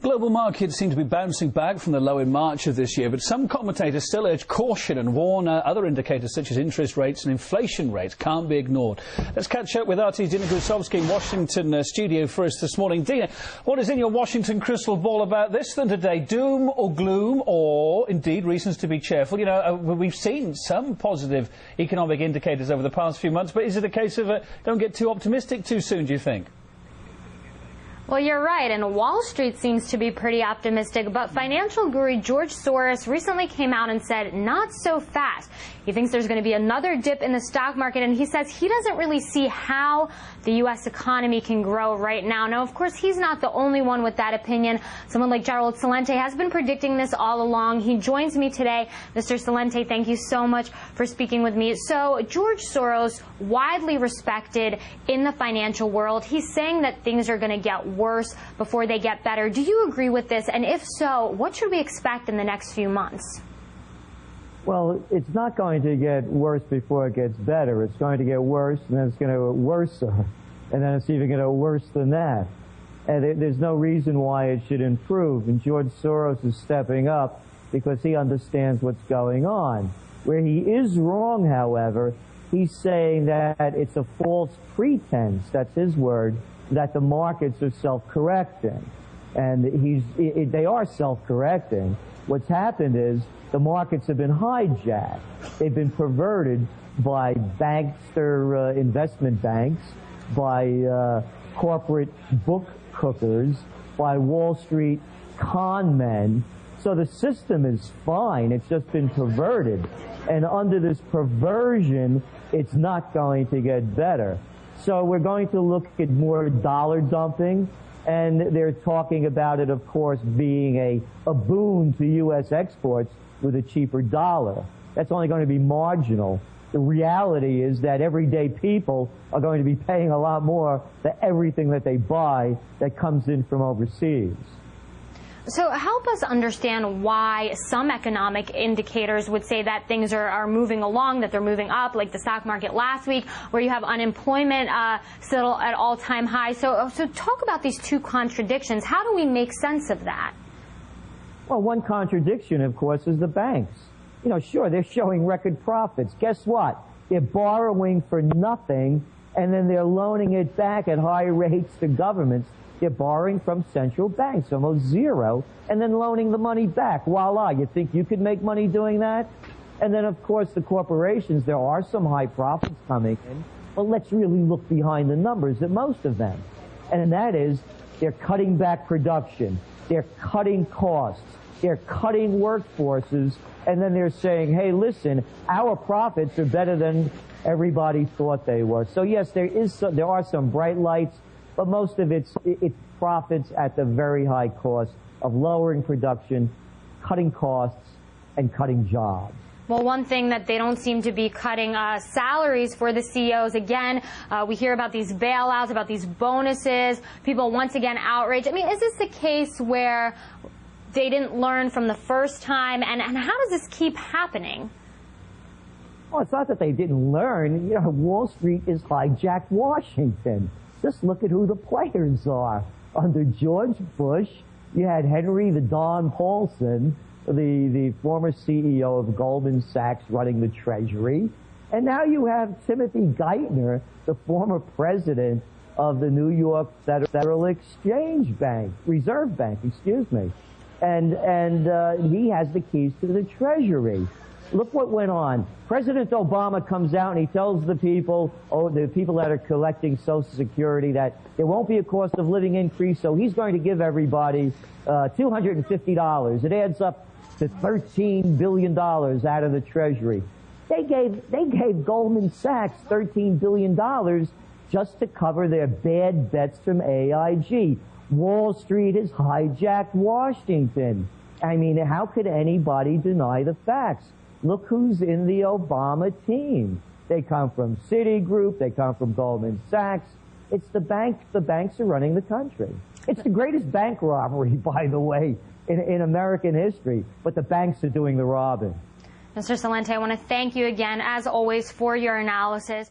Global markets seem to be bouncing back from the low in March of this year, but some commentators still urge caution and warn other indicators such as interest rates and inflation rates can't be ignored. Let's catch up with RT's Dina Grusovsky in Washington studio for us this morning. Dina, what is in your Washington crystal ball about this then today? Doom or gloom, or indeed reasons to be cheerful? You know, we've seen some positive economic indicators over the past few months, but is it a case of don't get too optimistic too soon, do you think? Well, you're right, and Wall Street seems to be pretty optimistic, but financial guru George Soros recently came out and said, not so fast. He thinks there's going to be another dip in the stock market, and he says he doesn't really see how the U.S. economy can grow right now. Now, of course, he's not the only one with that opinion. Someone like Gerald Celente has been predicting this all along. He joins me today. Mr. Celente, thank you so much for speaking with me. So, George Soros, widely respected in the financial world, he's saying that things are going to get worse before they get better. Do you agree with this? And if so, what should we expect in the next few months? Well, it's not going to get worse before it gets better. It's going to get worse, and then it's going to get worse, and then it's even going to get worse than that. And there's no reason why it should improve. And George Soros is stepping up because he understands what's going on. Where he is wrong, however, he's saying that it's a false pretense, that's his word, that the markets are self-correcting. And they are self-correcting. What's happened is the markets have been hijacked. They've been perverted by bankster investment banks, by corporate book cookers, by Wall Street con men. So the system is fine. It's just been perverted. And under this perversion, it's not going to get better. So we're going to look at more dollar dumping, and they're talking about it, of course, being a boon to U.S. exports with a cheaper dollar. That's only going to be marginal. The reality is that everyday people are going to be paying a lot more for everything that they buy that comes in from overseas. So help us understand why some economic indicators would say that things are moving along, that they're moving up, like the stock market last week, where you have unemployment still at all-time high. So talk about these two contradictions. How do we make sense of that? Well, one contradiction, of course, is the banks. You know, sure, they're showing record profits. Guess what? They're borrowing for nothing, and then they're loaning it back at high rates to governments. They're borrowing from central banks, almost zero, and then loaning the money back. Voila, you think you could make money doing that? And then, of course, the corporations, there are some high profits coming in, but let's really look behind the numbers at most of them. And that is, they're cutting back production, they're cutting costs, they're cutting workforces, and then they're saying, hey, listen, our profits are better than everybody thought they were. So, yes, there are some bright lights, but most of it's profits at the very high cost of lowering production, cutting costs, and cutting jobs. Well, one thing that they don't seem to be cutting salaries for the CEOs. Again, we hear about these bailouts, about these bonuses, people once again outraged. I mean, is this a case where they didn't learn from the first time, and how does this keep happening? Well, it's not that they didn't learn. You know, Wall Street is hijacked Washington. Just look at who the players are. Under George Bush, you had Henry the Don Paulson, the former CEO of Goldman Sachs, running the Treasury. And now you have Timothy Geithner, the former president of the New York Federal Exchange Bank, Reserve Bank, excuse me. And he has the keys to the Treasury. Look what went on. President Obama comes out and he tells the people, the people that are collecting Social Security, that there won't be a cost of living increase, so he's going to give everybody $250. It adds up to $13 billion out of the Treasury. They gave Goldman Sachs $13 billion just to cover their bad bets from AIG. Wall Street has hijacked Washington. I mean, how could anybody deny the facts? Look who's in the Obama team. They come from Citigroup. They come from Goldman Sachs. It's the banks. The banks are running the country. It's the greatest bank robbery, by the way, in American history. But the banks are doing the robbing. Mr. Celente, I want to thank you again, as always, for your analysis.